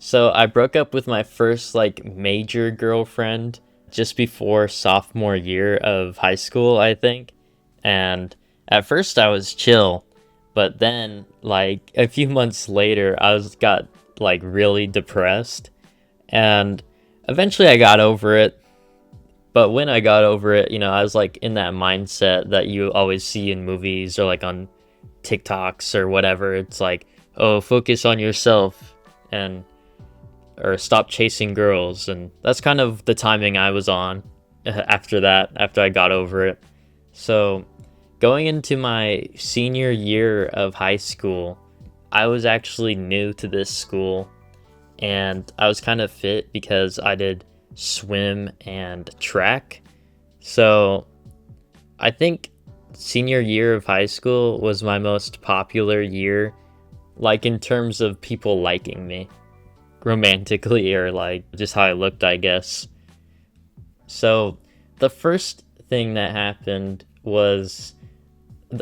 So I broke up with my first like major girlfriend just before sophomore year of high school, I think. And at first I was chill, but then like a few months later I was got like really depressed and eventually I got over it. But when I got over it, I was like in that mindset that you always see in movies or like on TikToks or whatever. It's like, oh, focus on yourself and or stop chasing girls, and that's kind of the timing I was on after that, after I got over it. So going into my senior year of high school, I was actually new to this school, and I was kind of fit because I did swim and track. So I think senior year of high school was my most popular year, like in terms of people liking me romantically or like just how I looked, I guess. So the first thing that happened was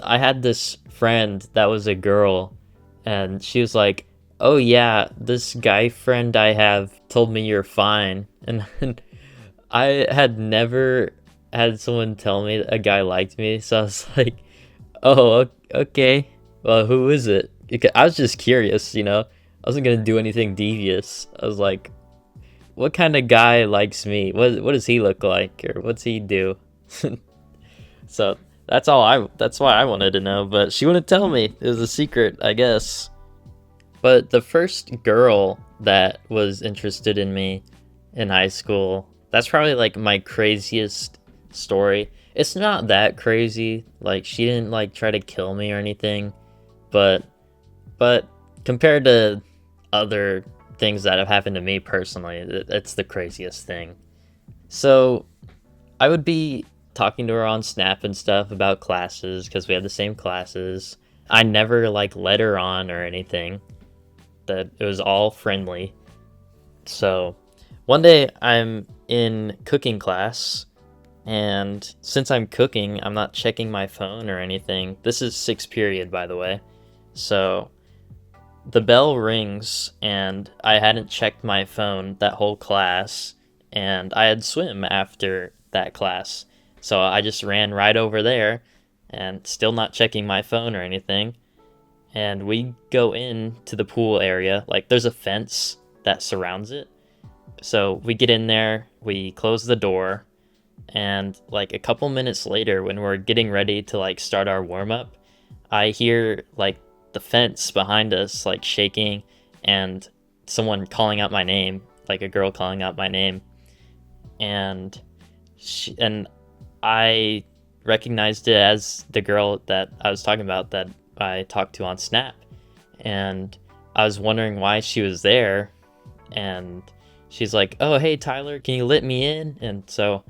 I had this friend that was a girl, and she was like, "Oh yeah, this guy friend I have told me you're fine." And I had never had someone tell me a guy liked me, so I was like, "Oh, okay. Well, who is it?" I was just curious, I wasn't gonna do anything devious. I was like, what kind of guy likes me? What does he look like, or what's he do? So that's why I wanted to know, but she wouldn't tell me. It was a secret, I guess. But the first girl that was interested in me in high school, that's probably like my craziest story. It's not that crazy. Like she didn't like try to kill me or anything, but but compared to other things that have happened to me personally, it's the craziest thing. So I would be talking to her on Snap and stuff about classes because we had the same classes. I never like led her on or anything. That it was all friendly. So one day I'm in cooking class, and since I'm cooking, I'm not checking my phone or anything. This is sixth period, by the way. So the bell rings, and I hadn't checked my phone that whole class, and I had swim after that class. So I just ran right over there and still not checking my phone or anything. And we go in to the pool area. Like there's a fence that surrounds it. So we get in there, we close the door, and like a couple minutes later when we're getting ready to like start our warm up, I hear like the fence behind us like shaking and someone calling out my name, like a girl calling out my name. And I recognized it as the girl that I was talking about that I talked to on Snap. And I was wondering why she was there, and she's like, "Oh hey Tyler, can you let me in?" And so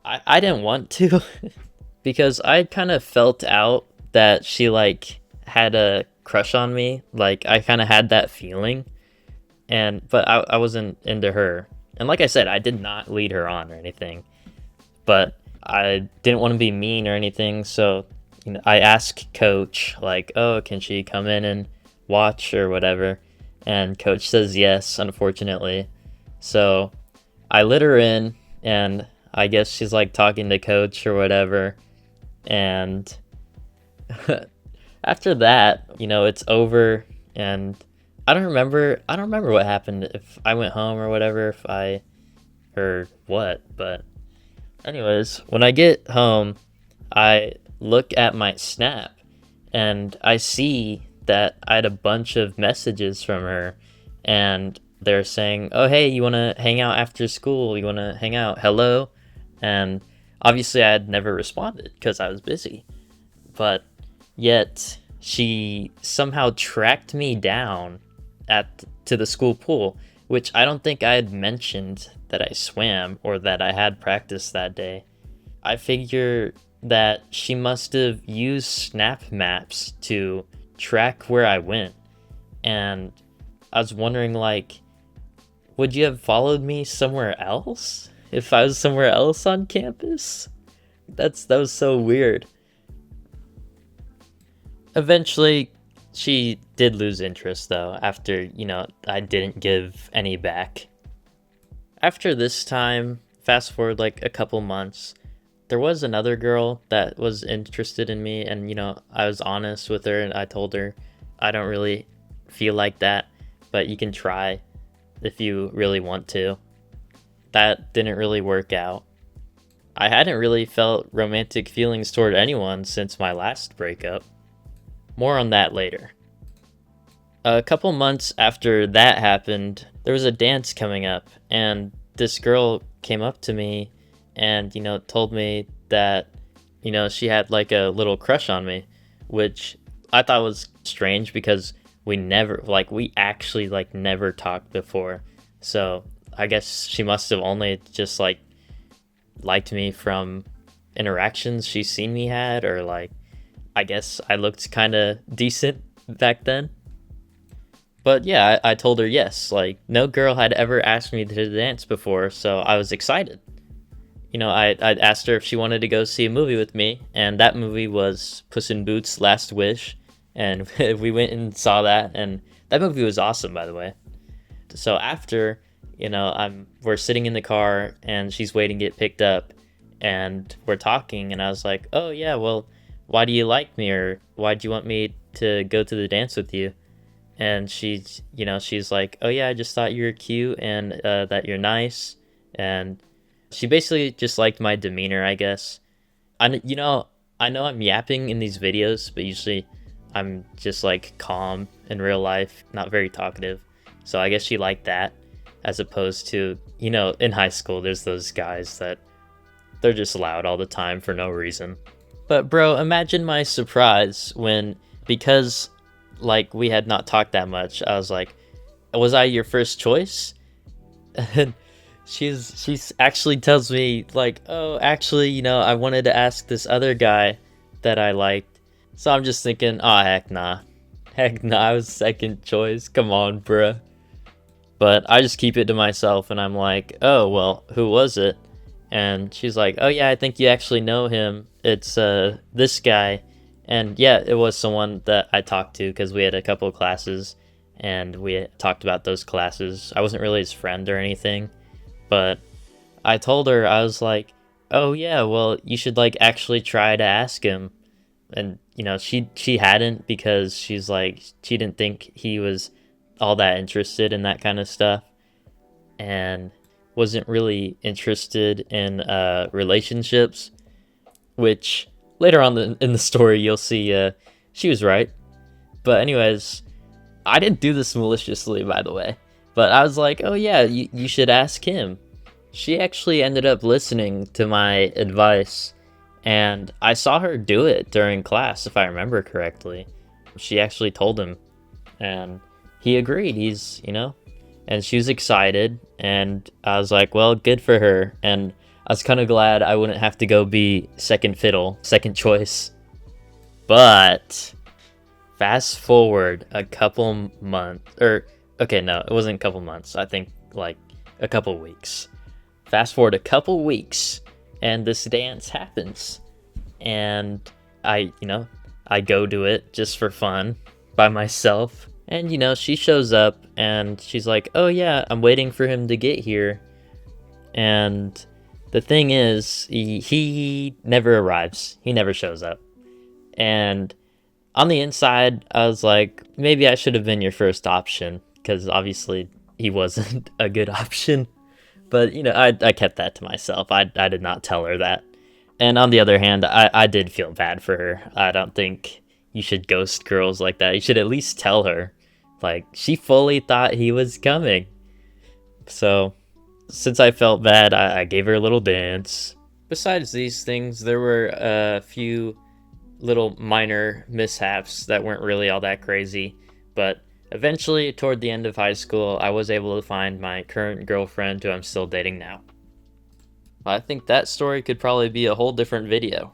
I didn't want to because I kind of felt out that she like had a crush on me. Like I kind of had that feeling, but I wasn't into her. And like I said, I did not lead her on or anything, but I didn't want to be mean or anything. So I asked coach like, "Oh, can she come in and watch or whatever?" And coach says yes, unfortunately. So I let her in, and I guess she's like talking to coach or whatever. And after that, it's over, and I don't remember what happened, if I went home or whatever, if I or what, but anyways, when I get home, I look at my Snap and I see that I had a bunch of messages from her, and they're saying, "Oh hey, you want to hang out after school? You want to hang out? Hello?" And obviously I had never responded because I was busy. But yet she somehow tracked me down to the school pool, which I don't think I had mentioned that I swam or that I had practice that day. I figure that she must have used Snap Maps to track where I went. And I was wondering, like, would you have followed me somewhere else if I was somewhere else on campus? That was so weird. Eventually, She did lose interest though after, I didn't give any back. After this time, fast forward like a couple months, there was another girl that was interested in me, and I was honest with her and I told her I don't really feel like that, but you can try if you really want to. That didn't really work out. I hadn't really felt romantic feelings toward anyone since my last breakup. More on that later. A couple months after that happened, there was a dance coming up, and this girl came up to me and, told me that, she had like a little crush on me, which I thought was strange because we actually like never talked before. So I guess she must have only just like liked me from interactions she's seen me had, or like, I guess I looked kind of decent back then. But yeah, I told her yes. Like, no girl had ever asked me to dance before, so I was excited. I asked her if she wanted to go see a movie with me, and that movie was Puss in Boots: Last Wish, and we went and saw that, and that movie was awesome, by the way. So after, we're sitting in the car, and she's waiting to get picked up, and we're talking, and I was like, oh yeah, well, why do you like me, or why do you want me to go to the dance with you? And she's like, oh yeah, I just thought you were cute and that you're nice. And she basically just liked my demeanor, I guess. I know I'm yapping in these videos, but usually I'm just like calm in real life, not very talkative. So I guess she liked that, as opposed to, in high school, there's those guys that they're just loud all the time for no reason. But bro, imagine my surprise when, because like we had not talked that much, I was like, was I your first choice? And she's actually tells me like, oh, actually, I wanted to ask this other guy that I liked. So I'm just thinking, oh, heck nah, I was second choice, come on, bruh. But I just keep it to myself, and I'm like, oh, well, who was it? And she's like, oh yeah, I think you actually know him, it's this guy. And yeah, it was someone that I talked to because we had a couple of classes and we talked about those classes. I wasn't really his friend or anything, but I told her, I was like, oh yeah, well, you should like actually try to ask him. And she hadn't, because she's like, she didn't think he was all that interested in that kind of stuff, and wasn't really interested in relationships, which later on in the story, you'll see she was right. But anyways, I didn't do this maliciously, by the way. But I was like, oh yeah, you should ask him. She actually ended up listening to my advice, and I saw her do it during class, if I remember correctly. She actually told him, and he agreed. And she was excited, and I was like, well, good for her. And I was kind of glad I wouldn't have to go be second fiddle, second choice. But fast forward a couple months, okay, no, it wasn't a couple months. I think like a couple weeks. Fast forward a couple weeks, and this dance happens. And I go to it just for fun by myself. And, she shows up, and she's like, oh yeah, I'm waiting for him to get here. And the thing is, he never arrives. He never shows up. And on the inside, I was like, maybe I should have been your first option, because obviously he wasn't a good option. But, I kept that to myself. I did not tell her that. And on the other hand, I did feel bad for her. I don't think you should ghost girls like that. You should at least tell her. Like, she fully thought he was coming. So since I felt bad, I gave her a little dance. Besides these things, there were a few little minor mishaps that weren't really all that crazy. But eventually, toward the end of high school, I was able to find my current girlfriend, who I'm still dating now. I think that story could probably be a whole different video.